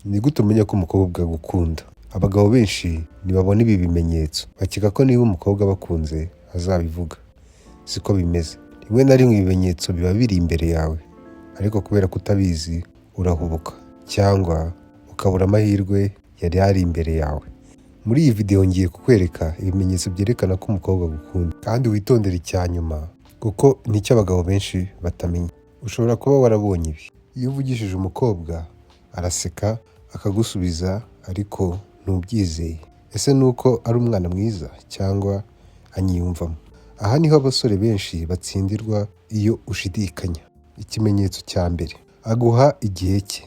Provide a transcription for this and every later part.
Ni gute umenya ko umukobwa agukunda? Abagabo benshi ntibabona ibi bimenyetso, bakeka ko niba umukobwa abakunze azabivuga. Siko bimeze. Rimwe na rimwe ibimenyetso biba biri imbere yawe, ariko kubera ko utabizi urahubuka cyangwa ukabura amahirwe yari ari imbere yawe. Muri iyi video ngiye kukwereka ibimenyetso byerekana ko umukobwa agukunda, kandi witondere icya nyuma kuko nicyo abagabo benshi batamenya. Ushobora kuba warabonye ibi: iyo uvugishije umukobwa araseka akagusubiza ariko ntubyizeye. Ese ni uko ari umwana mwiza cyangwa anyiyumvamo? Aha niho abasore benshi batsindirwa iyo ushidikanya. Ikimenyetso cya mbere: aguha igihe cye.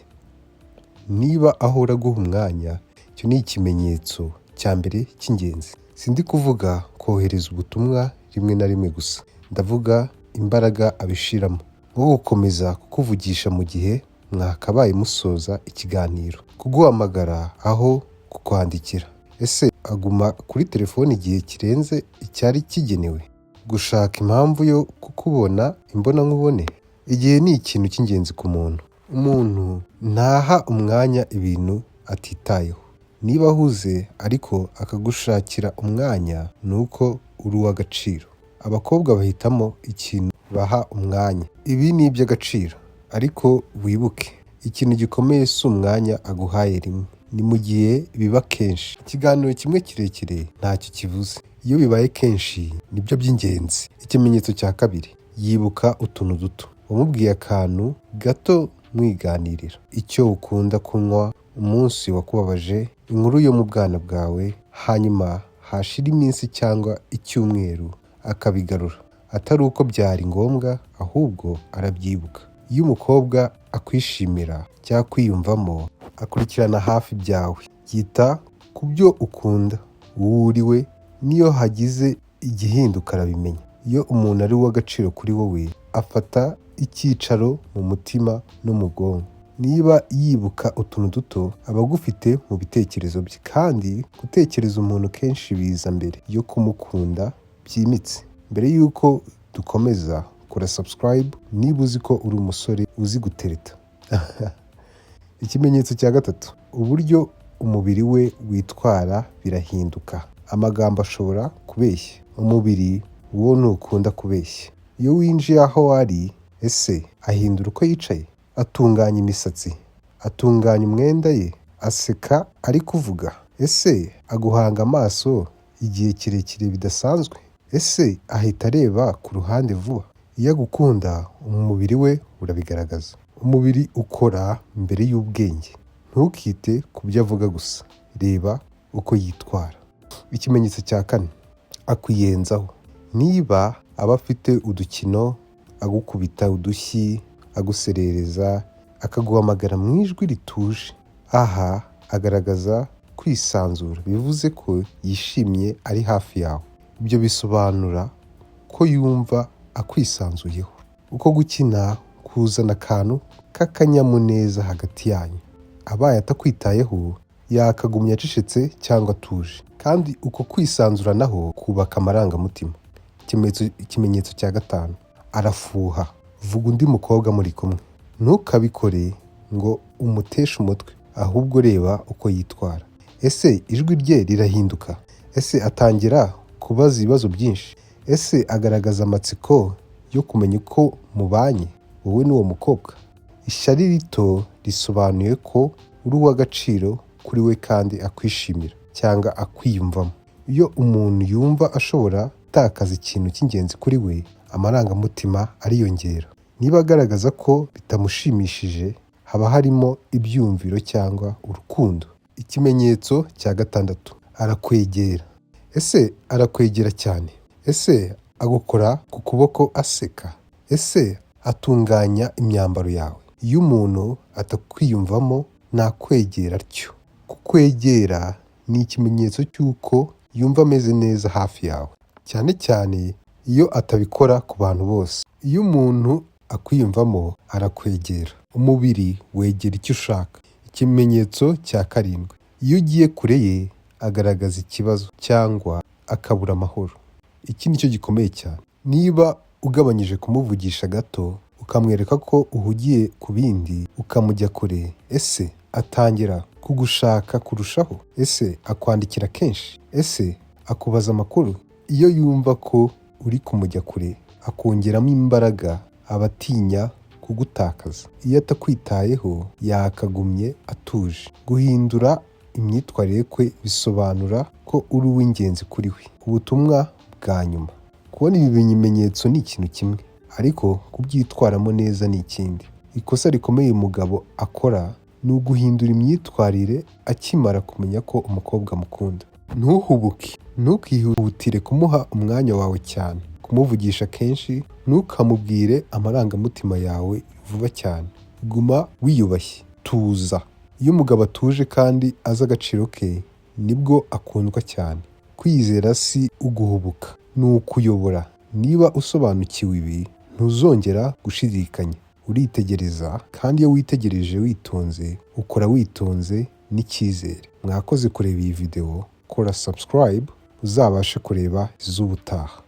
Niba ahora aguha umwanya, icyo ni ikimenyetso cya mbere cy'ingenzi. Sindi kuvuga kohereza ubutumwa rimwe na rimwe gusa, ndavuga imbaraga abishiramo, nko gukomeza kukuvugisha mu gihe mwakabaye musoza ikiganiro, kuguhamagara aho kukwandikira. Ese aguma kuri telefone igihe kirenze icyari kigenewe? Gushaka impamvu yo kukubona imbonankubone. Igihe ni ikintu cy'ingenzi ku muntu. Umuntu ntaha umwanya ibintu atitayeho. Niba ahuze ariko akagushakira umwanya, ni uko uri uw'agaciro. Abakobwa bahitamo ikintu baha umwanya. Ibi ni iby'agaciro, ariko wibuke, ikintu gikomeye si umwanya aguhaye rimwe, ni mu gihe biba kenshi. Ikiganiro kimwe kirekire ntacyo kivuze, iyo bibaye kenshi nibyo by'ingenzi. Ikimenyetso cya kabiri: yibuka utuntu duto. Wamubwiye akantu gato mwiganirira, icyo ukunda kunywa, umunsi wakubabaje, inkuru yo mu bwana bwawe, hanyuma hashira iminsi cyangwa icyumweru akabigarura, atari uko byari ngombwa, ahubwo arabyibuka. Iyo umukobwa akwishimira cyangwa kwiyumvamo, akurikirana hafi byawe, yita ku byo ukunda, uwo uriwe, niyo hagize igihinduka arabimenya. Iyo umuntu ari uw'agaciro kuri wowe, afata icyicaro mu mutima no mu bwonko. Niba yibuka utuntu duto, aba agufite mu bitekerezo bye, kandi gutekereza umuntu kenshi biza mbere yo kumukunda byimitse. Mbere y'uko dukomeza, kora subscribe niba uzi ko uri umusore uzi gutereta. Ikimenyetso cya gatatu: uburyo umubiri we witwara birahinduka. Amagambo ashobora kubeshya, umubiri wo ntukunda kubeshya. Iyo winjiye aho ari, ese ahindura uko yicaye? Atunganya imisatsi? Atunganya umwenda ye? Aseka ari kuvuga? Ese aguhanga amaso igihe kirekire bidasanzwe? Ese ahita areba ku ruhande vuba? Iyo agukunda, umubiri we urabigaragaza. Umubiri ukora mbere y'ubwenge. Ntukite ku byo avuga gusa, reba uko yitwara. Ikimenyetso cya kane: akwiyenzaho. Niba aba afite udukino, agukubita udushyi, aguserereza, akaguhamagara mu ijwi rituje, aha agaragaza kwisanzura, bivuze ko yishimye ari hafi yawe. Ibyo bisobanura ko yumva akwisanzuyeho. Uko gukina kuzana akantu k'akanyamuneza hagati yanyu. Abaye atakwitayeho, yakagumya acecetse cyangwa atuje, kandi uko kwisanzuranaho kubaka amarangamutima. Ikimenyetso cya gatanu: arafuha. Vuga undi mukobwa muri kumwe. Ntukabikore ngo umuteshe umutwe, ahubwo reba uko yitwara. Ese ijwi rye rirahinduka? Ese atangira kubaza ibibazo byinshi? Ese agaragaza amatsiko yo kumenya uko mubanye wowe n'uwo mukobwa? Ishyari rito risobanuye ko uri uw'agaciro kuri we kandi akwishimira cyangwa akwiyumvamo. Iyo umuntu yumva ashobora gutakaza ikintu cy'ingenzi kuri we, amarangamutima ariyongera. Niba agaragaza ko bitamushimishije, haba harimo ibyumviro cyangwa urukundo. Ikimenyetso cya gatandatu: arakwegera. Ese arakwegera cyane? Ese agukora ku kuboko aseka? Ese atunganya imyambaro yawe? Iyo umuntu atakwiyumvamo, ntakwegera atyo. Kukwegera ni ikimenyetso cy'uko yumva ameze neza hafi yawe, cyane cyane iyo atabikora ku bantu bose. Iyo umuntu akwiyumvamo, arakwegera. Umubiri wegera icyo ushaka. Ikimenyetso cya karindwi: iyo ugiye kure ye, agaragaza ikibazo cyangwa akabura amahoro. Iki ni cyo gikomeye cyane. Niba ugabanyije kumuvugisha gato, ukamwereka ko uhugiye ku bindi, ukamujya kure, ese atangira kugushaka kurushaho? Ese akwandikira kenshi? Ese akubaza amakuru? Iyo yumva ko uri kumujya kure akongeramo imbaraga, aba atinya kugutakaza. Iyo atakwitayeho yakagumye atuje. Guhindura imyitwarire kwe bisobanura ko uri uw'ingenzi kuri we. Ubutumwa bwa nyuma: kubona ibi bimenyetso ni ikintu kimwe, ariko kubyitwaramo neza ni ikindi. Ikosa rikomeye umugabo akora ni uguhindura imyitwarire akimara kumenya ko umukobwa amukunda. Ntuhubuke, ntukihutire kumuha umwanya wawe cyane, kumuvugisha kenshi. Ntukamubwire amarangamutima yawe vuba cyane. Guma wiyubashye, tuza. Iyo umugabo atuje kandi azi agaciro ke, nibwo akundwa cyane. Kwizera si uguhubuka, ni ukuyobora. Niba usobanukiwe ibi, ntuzongera gushidikanya. Uritegereza, kandi iyo witegereje witonze, ukora witonze n'icyizere. Mwakoze kureba iyi video, kora subscribe uzabashe kureba iz'ubutaha.